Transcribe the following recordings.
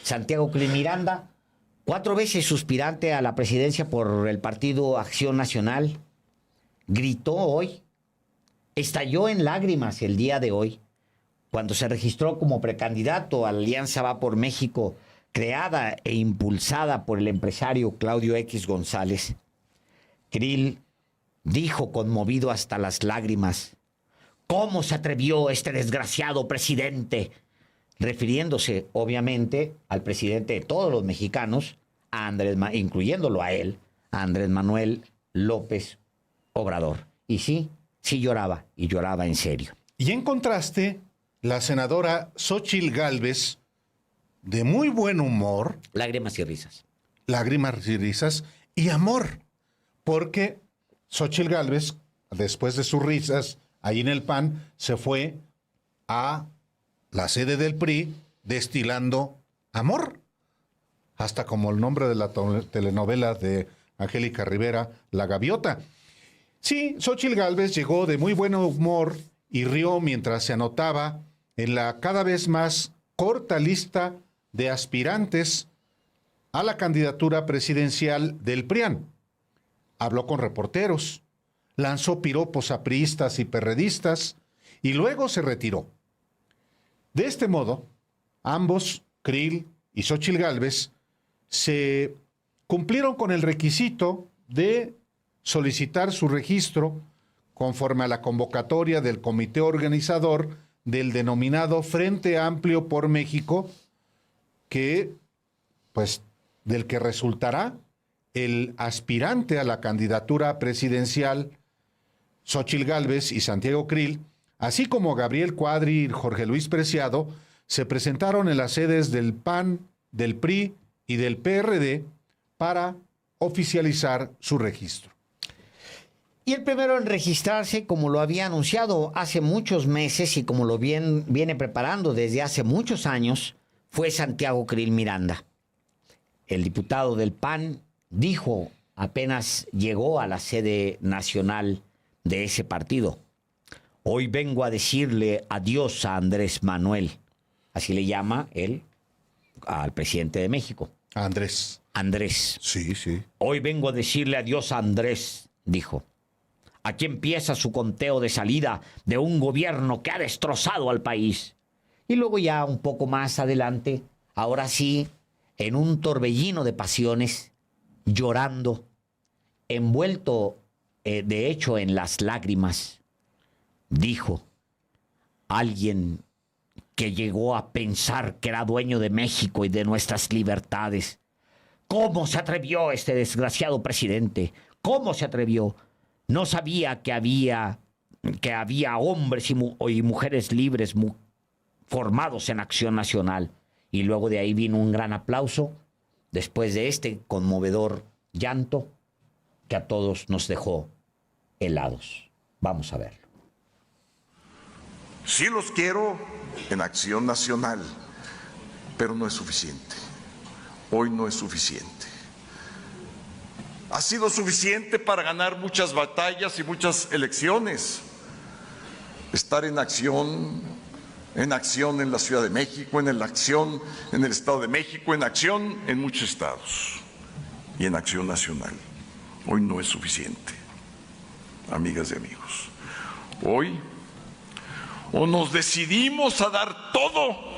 Santiago Krill Miranda, 4 veces suspirante a la presidencia por el partido Acción Nacional, gritó hoy, estalló en lágrimas el día de hoy, cuando se registró como precandidato a la Alianza Va por México, creada e impulsada por el empresario Claudio X González. Krill dijo conmovido hasta las lágrimas, ¿cómo se atrevió este desgraciado presidente? Refiriéndose, obviamente, al presidente de todos los mexicanos, a incluyéndolo a él, a Andrés Manuel López Obrador. Y sí lloraba, y lloraba en serio. Y en contraste, la senadora Xóchitl Gálvez, de muy buen humor. Lágrimas y risas. Lágrimas y risas y amor. Porque Xóchitl Gálvez, después de sus risas, ahí en el PAN, se fue a la sede del PRI destilando amor. Hasta como el nombre de la telenovela de Angélica Rivera, La Gaviota. Sí, Xóchitl Gálvez llegó de muy buen humor y rió mientras se anotaba en la cada vez más corta lista de aspirantes a la candidatura presidencial del PRIAN. Habló con reporteros, lanzó piropos a priistas y perredistas y luego se retiró. De este modo, ambos, Krill y Xóchitl Gálvez, se cumplieron con el requisito de solicitar su registro conforme a la convocatoria del comité organizador del denominado Frente Amplio por México, del que resultará el aspirante a la candidatura presidencial Xóchitl Gálvez y Santiago Krill, así como Gabriel Cuadri y Jorge Luis Preciado, se presentaron en las sedes del PAN, del PRI y del PRD para oficializar su registro. Y el primero en registrarse, como lo había anunciado hace muchos meses y como lo viene preparando desde hace muchos años, fue Santiago Krill Miranda. El diputado del PAN dijo, apenas llegó a la sede nacional de ese partido, hoy vengo a decirle adiós a Andrés Manuel. Así le llama él al presidente de México. Andrés. Andrés. Sí, sí. Hoy vengo a decirle adiós a Andrés, dijo. Aquí empieza su conteo de salida de un gobierno que ha destrozado al país. Y luego ya un poco más adelante, ahora sí, en un torbellino de pasiones, llorando, envuelto de hecho en las lágrimas, dijo, alguien que llegó a pensar que era dueño de México y de nuestras libertades. ¿Cómo se atrevió este desgraciado presidente? ¿Cómo se atrevió? No sabía que había hombres y mujeres libres formados en Acción Nacional. Y luego de ahí vino un gran aplauso, después de este conmovedor llanto que a todos nos dejó helados. Vamos a verlo. Sí los quiero en Acción Nacional, pero no es suficiente. Hoy no es suficiente. Ha sido suficiente para ganar muchas batallas y muchas elecciones. Estar en acción en la Ciudad de México, en acción en el Estado de México, en acción en muchos estados y en Acción Nacional. Hoy no es suficiente, amigas y amigos. Hoy o nos decidimos a dar todo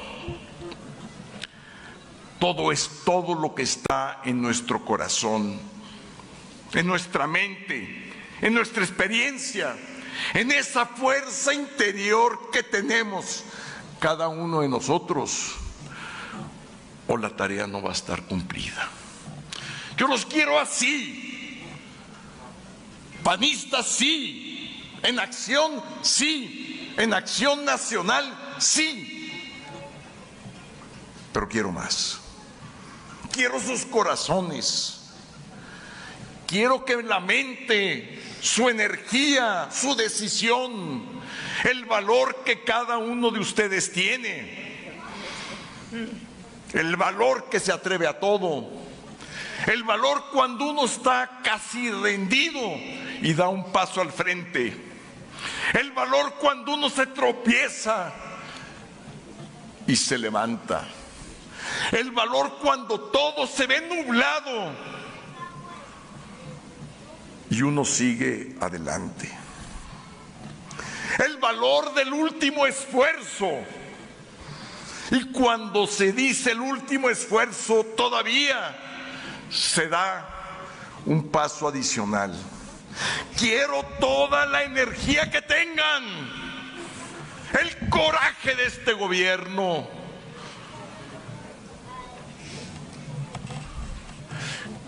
es todo lo que está en nuestro corazón, en nuestra mente, en nuestra experiencia, en esa fuerza interior que tenemos cada uno de nosotros, o la tarea no va a estar cumplida. Yo los quiero así, panistas sí, en acción sí, en Acción Nacional sí, pero quiero más. Quiero sus corazones, quiero que la mente, su energía, su decisión, el valor que cada uno de ustedes tiene, el valor que se atreve a todo, el valor cuando uno está casi rendido y da un paso al frente, el valor cuando uno se tropieza y se levanta, El valor cuando todo se ve nublado y uno sigue adelante. El valor del último esfuerzo. Y cuando se dice el último esfuerzo, todavía se da un paso adicional. Quiero toda la energía que tengan, el coraje de este gobierno,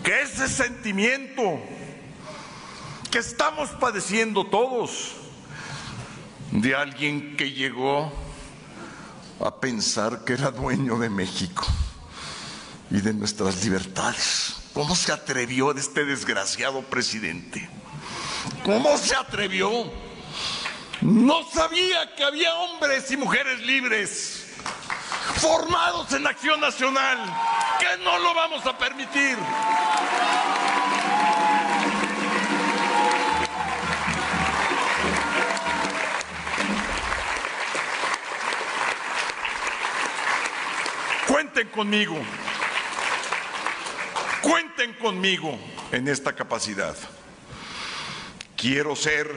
que ese sentimiento que estamos padeciendo todos, de alguien que llegó a pensar que era dueño de México y de nuestras libertades. ¿Cómo se atrevió este desgraciado presidente? ¿Cómo se atrevió? No sabía que había hombres y mujeres libres, formados en Acción Nacional, que no lo vamos a permitir. Cuenten conmigo en esta capacidad. Quiero ser,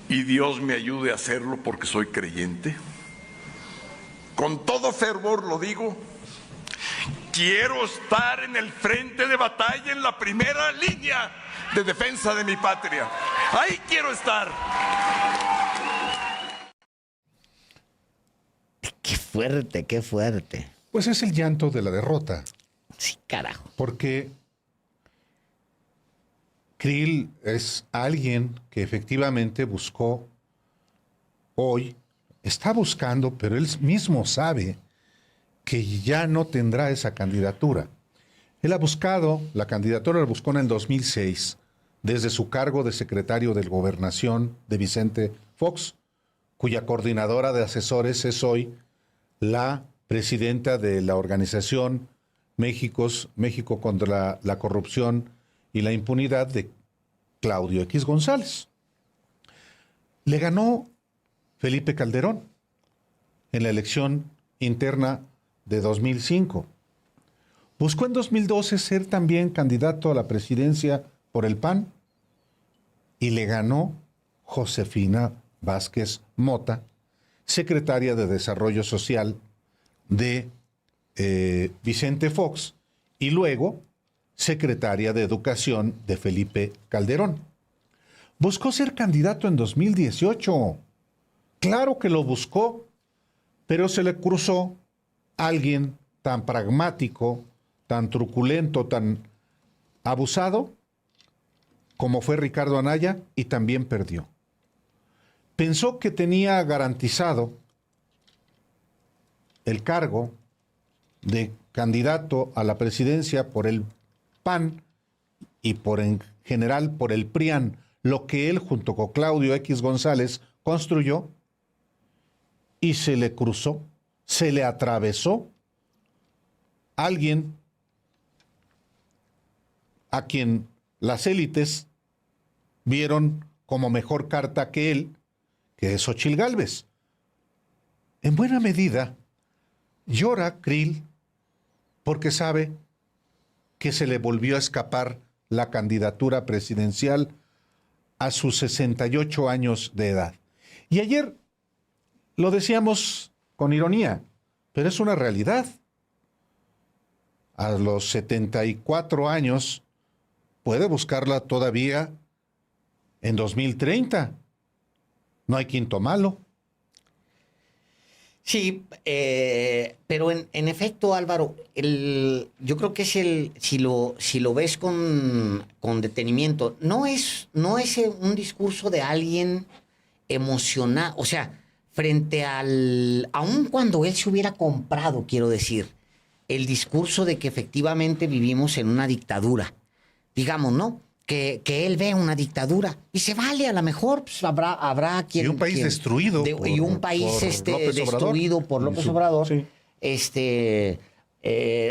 y Dios me ayude a hacerlo porque soy creyente, con todo fervor lo digo, quiero estar en el frente de batalla, en la primera línea de defensa de mi patria. Ahí quiero estar. Qué fuerte, qué fuerte. Pues es el llanto de la derrota. Sí, carajo. Porque Krill es alguien que efectivamente buscó hoy, está buscando, pero él mismo sabe que ya no tendrá esa candidatura. Él ha buscado, la candidatura la buscó en el 2006, desde su cargo de secretario de Gobernación de Vicente Fox, cuya coordinadora de asesores es hoy la presidenta de la organización México contra la corrupción y la impunidad de Claudio X González. Le ganó Felipe Calderón en la elección interna de 2005. Buscó en 2012 ser también candidato a la presidencia por el PAN y le ganó Josefina Vázquez Mota, secretaria de Desarrollo Social de Vicente Fox y luego secretaria de Educación de Felipe Calderón. Buscó ser candidato en 2018. Claro que lo buscó, pero se le cruzó alguien tan pragmático, tan truculento, tan abusado, como fue Ricardo Anaya, y también perdió. Pensó que tenía garantizado el cargo de candidato a la presidencia por el PAN y en general por el PRIAN, lo que él junto con Claudio X González construyó, y se le cruzó, se le atravesó alguien a quien las élites vieron como mejor carta que él, que es Xóchitl Gálvez. En buena medida, llora Krill porque sabe que se le volvió a escapar la candidatura presidencial a sus 68 años de edad. Y ayer lo decíamos con ironía, pero es una realidad. A los 74 años puede buscarla todavía en 2030. No hay quinto malo. Sí, pero en efecto, Álvaro, yo creo que es si lo ves con detenimiento, no es un discurso de alguien emocionado, o sea, frente aun cuando él se hubiera comprado, quiero decir, el discurso de que efectivamente vivimos en una dictadura, digamos, ¿no? Que él ve una dictadura y se vale, a lo mejor pues, habrá quien... Y un país destruido. Y un país destruido por López Obrador. Sí.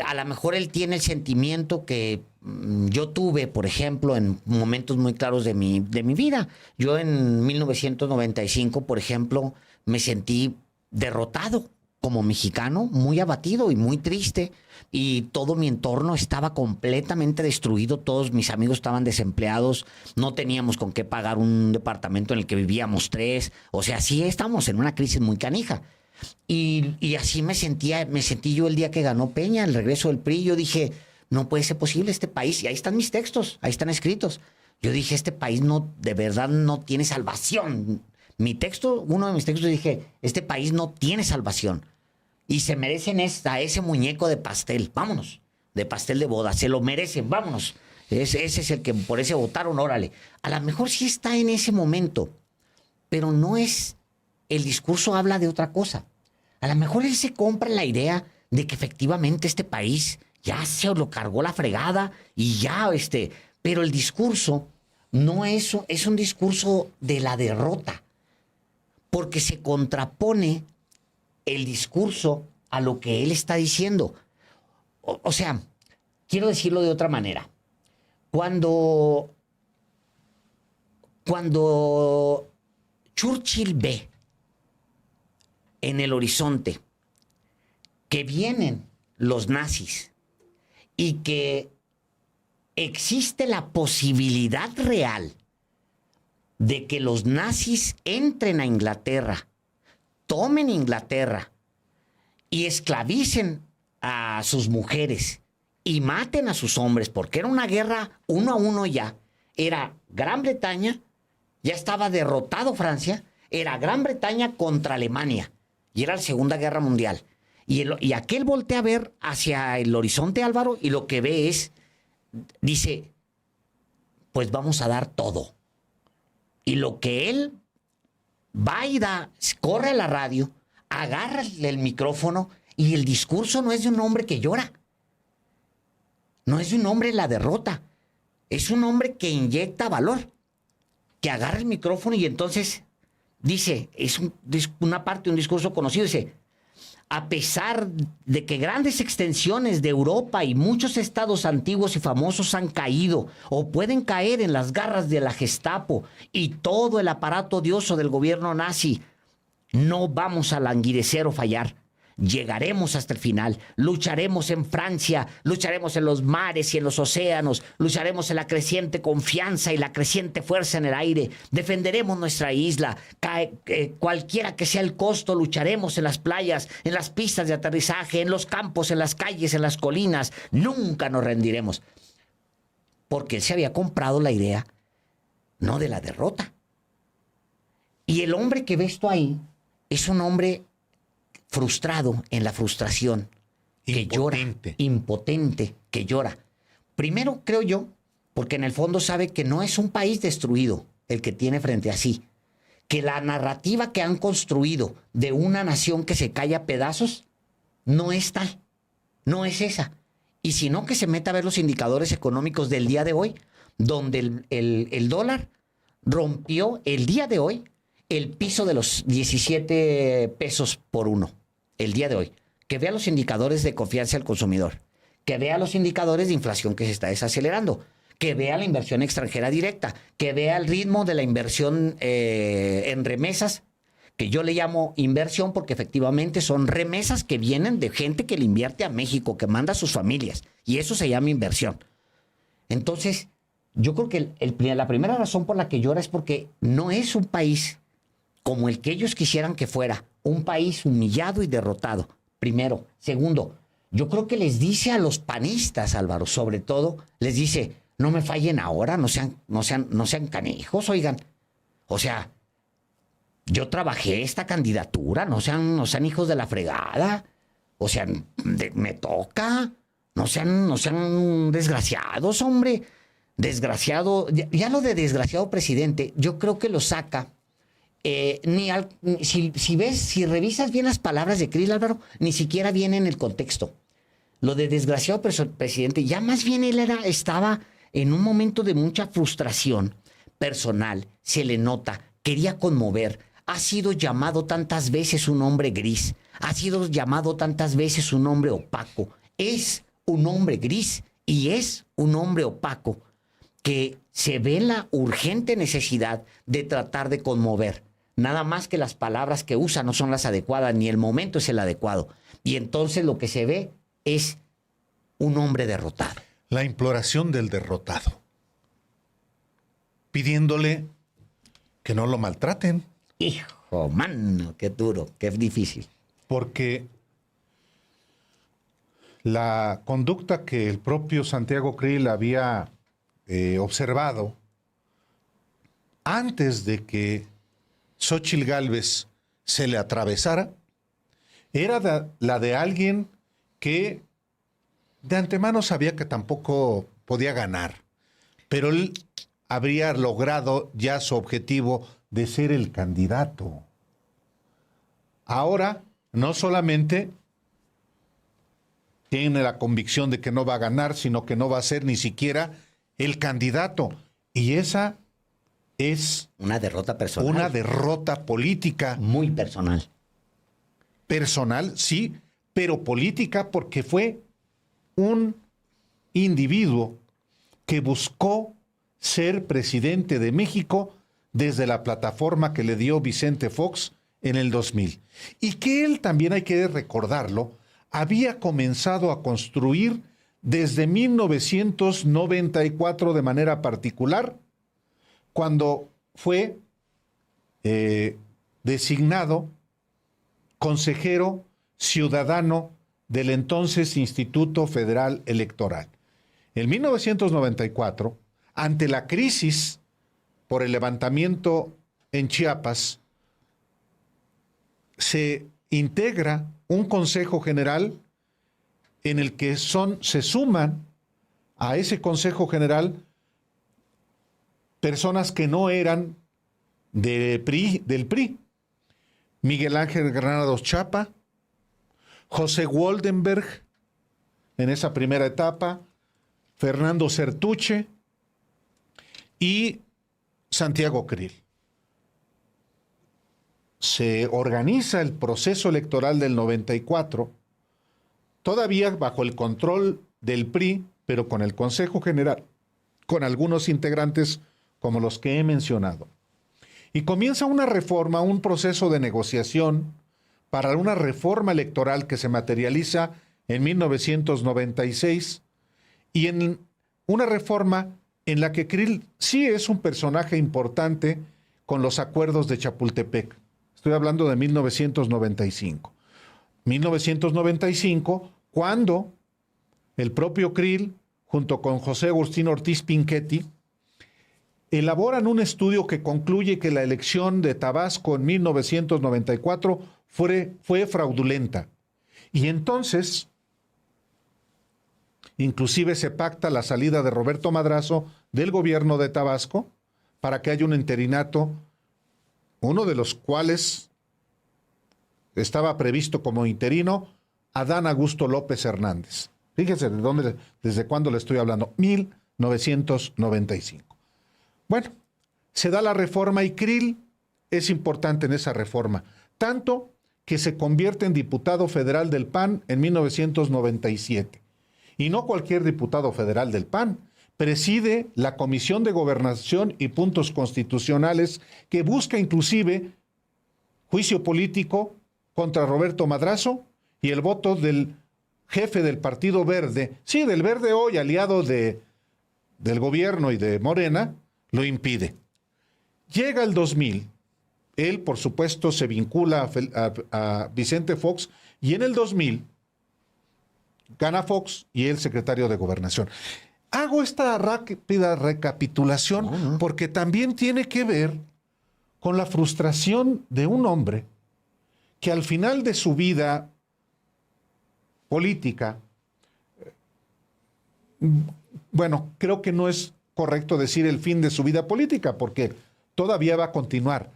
A lo mejor él tiene el sentimiento que yo tuve, por ejemplo, en momentos muy claros de mi vida. Yo en 1995, por ejemplo, me sentí derrotado como mexicano, muy abatido y muy triste. Y todo mi entorno estaba completamente destruido. Todos mis amigos estaban desempleados. No teníamos con qué pagar un departamento en el que vivíamos 3. O sea, sí estamos en una crisis muy canija. Y así me sentí yo el día que ganó Peña, el regreso del PRI. Yo dije, no puede ser posible este país. Y ahí están mis textos, ahí están escritos. Yo dije, este país no, de verdad no tiene salvación. Uno de mis textos dije, este país no tiene salvación. Y se merecen ese muñeco de pastel. Vámonos, de pastel de boda. Se lo merecen, vámonos. Ese es el que por ese votaron, órale. A lo mejor sí está en ese momento, pero no es... El discurso habla de otra cosa. A lo mejor él se compra la idea de que efectivamente este país ya se lo cargó la fregada y ya, pero el discurso no es un discurso de la derrota, porque se contrapone el discurso a lo que él está diciendo. O sea, quiero decirlo de otra manera. Cuando Churchill ve en el horizonte que vienen los nazis y que existe la posibilidad real de que los nazis entren a Inglaterra, tomen Inglaterra y esclavicen a sus mujeres y maten a sus hombres, porque era una guerra 1-1 ya. Era Gran Bretaña, ya estaba derrotado Francia, era Gran Bretaña contra Alemania. Y era la Segunda Guerra Mundial. Y aquel voltea a ver hacia el horizonte, Álvaro, y lo que ve dice, pues vamos a dar todo. Y lo que él va y corre a la radio, agarra el micrófono, y el discurso no es de un hombre que llora. No es de un hombre en la derrota. Es un hombre que inyecta valor, que agarra el micrófono y entonces... Dice, una parte de un discurso conocido, dice, a pesar de que grandes extensiones de Europa y muchos estados antiguos y famosos han caído o pueden caer en las garras de la Gestapo y todo el aparato odioso del gobierno nazi, no vamos a languidecer o fallar. Llegaremos hasta el final, lucharemos en Francia, lucharemos en los mares y en los océanos, lucharemos en la creciente confianza y la creciente fuerza en el aire, defenderemos nuestra isla, cualquiera que sea el costo, lucharemos en las playas, en las pistas de aterrizaje, en los campos, en las calles, en las colinas, nunca nos rendiremos. Porque él se había comprado la idea, no de la derrota. Y el hombre que ves tú ahí es un hombre frustrado en la frustración, que llora, impotente, que llora. Primero, creo yo, porque en el fondo sabe que no es un país destruido el que tiene frente a sí, que la narrativa que han construido de una nación que se cae a pedazos no es tal, no es esa. Y si no, que se meta a ver los indicadores económicos del día de hoy, donde el dólar rompió el día de hoy el piso de los 17 pesos por uno. El día de hoy, que vea los indicadores de confianza del consumidor, que vea los indicadores de inflación que se está desacelerando, que vea la inversión extranjera directa, que vea el ritmo de la inversión en remesas, que yo le llamo inversión porque efectivamente son remesas que vienen de gente que le invierte a México, que manda a sus familias, y eso se llama inversión. Entonces, yo creo que la primera razón por la que llora es porque no es un país como el que ellos quisieran que fuera, un país humillado y derrotado, primero. Segundo, yo creo que les dice a los panistas, Álvaro, sobre todo, les dice, no me fallen ahora, no sean canijos, oigan. O sea, yo trabajé esta candidatura, no sean hijos de la fregada. O sea, me toca, no sean desgraciados, hombre. Desgraciado, ya lo de desgraciado presidente, yo creo que lo saca. Si revisas bien las palabras de Cris, Álvaro, ni siquiera viene en el contexto. Lo de desgraciado presidente, ya más bien él estaba en un momento de mucha frustración personal, se le nota, quería conmover. Ha sido llamado tantas veces un hombre gris, ha sido llamado tantas veces un hombre opaco. Es un hombre gris y es un hombre opaco que se ve la urgente necesidad de tratar de conmover. Nada más que las palabras que usa no son las adecuadas, ni el momento es el adecuado. Y entonces lo que se ve es un hombre derrotado. La imploración del derrotado, pidiéndole que no lo maltraten. Hijo, mano, qué duro, qué difícil. Porque la conducta que el propio Santiago Krill había observado antes de que Xóchitl Gálvez se le atravesara era la de alguien que de antemano sabía que tampoco podía ganar, pero él habría logrado ya su objetivo de ser el candidato. Ahora, no solamente tiene la convicción de que no va a ganar, sino que no va a ser ni siquiera el candidato. Y esa es una derrota personal. Una derrota política. Muy personal. Personal, sí, pero política porque fue un individuo que buscó ser presidente de México desde la plataforma que le dio Vicente Fox en el 2000. Y que él también, hay que recordarlo, había comenzado a construir desde 1994 de manera particular, cuando fue designado consejero ciudadano del entonces Instituto Federal Electoral. En 1994, ante la crisis por el levantamiento en Chiapas, se integra un Consejo General en el que se suman a ese Consejo General personas que no eran del PRI. Miguel Ángel Granados Chapa, José Woldenberg, en esa primera etapa, Fernando Certuche y Santiago Krill. Se organiza el proceso electoral del 94, todavía bajo el control del PRI, pero con el Consejo General, con algunos integrantes como los que he mencionado. Y comienza una reforma, un proceso de negociación para una reforma electoral que se materializa en 1996 y en una reforma en la que Krill sí es un personaje importante con los acuerdos de Chapultepec. Estoy hablando de 1995. 1995, cuando el propio Krill, junto con José Agustín Ortiz Pinchetti, elaboran un estudio que concluye que la elección de Tabasco en 1994 fue fraudulenta. Y entonces, inclusive se pacta la salida de Roberto Madrazo del gobierno de Tabasco para que haya un interinato, uno de los cuales estaba previsto como interino, Adán Augusto López Hernández. Fíjense desde cuándo le estoy hablando, 1995. Bueno, se da la reforma y Krill es importante en esa reforma, tanto que se convierte en diputado federal del PAN en 1997. Y no cualquier diputado federal del PAN, preside la Comisión de Gobernación y Puntos Constitucionales que busca inclusive juicio político contra Roberto Madrazo y el voto del jefe del Partido Verde, sí, del Verde hoy, aliado del gobierno y de Morena, lo impide. Llega el 2000, él por supuesto se vincula a Vicente Fox y en el 2000 gana Fox y él secretario de Gobernación. Hago esta rápida recapitulación porque también tiene que ver con la frustración de un hombre que al final de su vida política, bueno, creo que no es correcto decir el fin de su vida política, porque todavía va a continuar.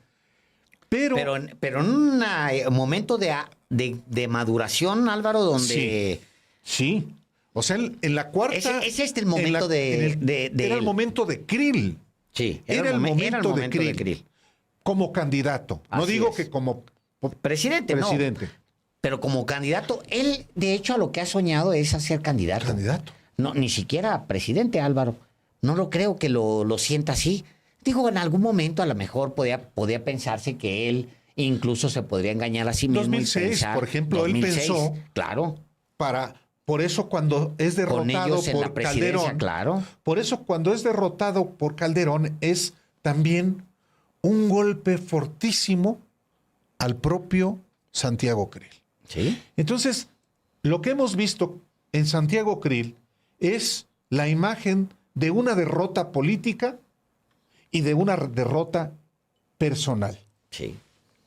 Pero en un momento de maduración, Álvaro, donde... Sí. O sea, en la cuarta... Es el momento era el momento de Krill. Sí, era el momento de Krill. Como candidato. No digo que como presidente. No. Pero como candidato, él, de hecho, a lo que ha soñado es a ser candidato. Candidato. No, ni siquiera presidente, Álvaro. No lo creo que lo sienta así. Digo, en algún momento a lo mejor podía pensarse que él incluso se podría engañar a sí mismo. 2006, y pensar, por ejemplo, 2006, él pensó... Claro. Por eso cuando es Con derrotado ellos en la por presidencia, Calderón, claro. por eso cuando es derrotado por Calderón es también un golpe fortísimo al propio Santiago Krill. Sí. Entonces, lo que hemos visto en Santiago Krill es la imagen de una derrota política y de una derrota personal. Sí.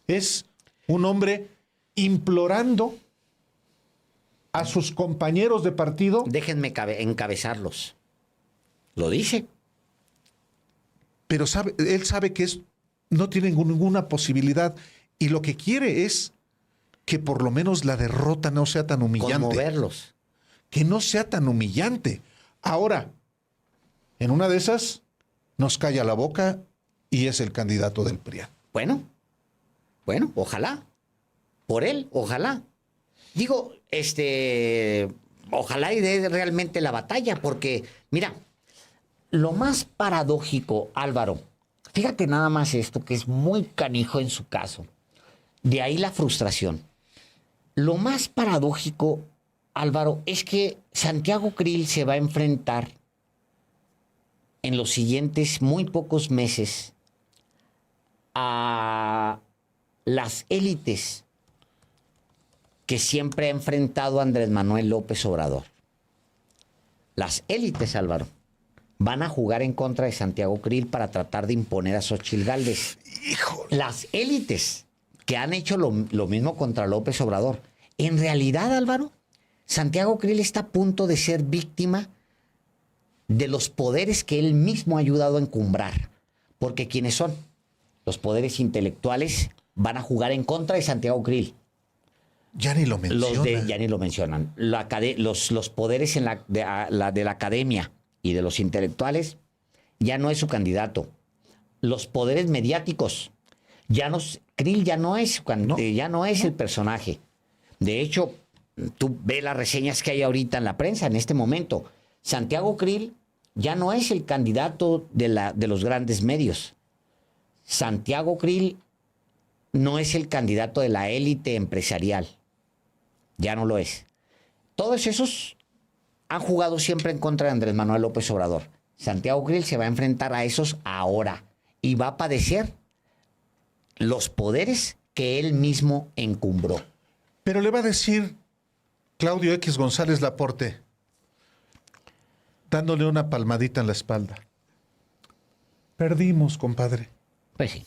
Es un hombre implorando a sus compañeros de partido. Déjenme encabezarlos. Lo dice. Pero él sabe que no tiene ninguna posibilidad y lo que quiere es que por lo menos la derrota no sea tan humillante. Conmoverlos. Que no sea tan humillante. Ahora, en una de esas, nos calla la boca y es el candidato del PRI. Bueno, ojalá. Por él, ojalá. Digo, ojalá y dé realmente la batalla, porque, mira, lo más paradójico, Álvaro, fíjate nada más esto, que es muy canijo en su caso. De ahí la frustración. Lo más paradójico, Álvaro, es que Santiago Krill se va a enfrentar en los siguientes muy pocos meses a las élites que siempre ha enfrentado a Andrés Manuel López Obrador. Las élites, Álvaro, van a jugar en contra de Santiago Krill para tratar de imponer a Xóchitl Gálvez. ¡Híjole! Las élites que han hecho lo mismo contra López Obrador. En realidad, Álvaro, Santiago Krill está a punto de ser víctima de los poderes que él mismo ha ayudado a encumbrar. Porque ¿quiénes son? Los poderes intelectuales van a jugar en contra de Santiago Krill. Ya ni lo menciona. Ya ni lo mencionan. Los poderes de la academia y de los intelectuales ya no es su candidato. Los poderes mediáticos, Krill ya no es el personaje. De hecho, tú ves las reseñas que hay ahorita en la prensa en este momento. Santiago Krill ya no es el candidato de los grandes medios. Santiago Krill no es el candidato de la élite empresarial. Ya no lo es. Todos esos han jugado siempre en contra de Andrés Manuel López Obrador. Santiago Krill se va a enfrentar a esos ahora y va a padecer los poderes que él mismo encumbró. Pero le va a decir Claudio X González Laporte, dándole una palmadita en la espalda. Perdimos, compadre. Pues sí.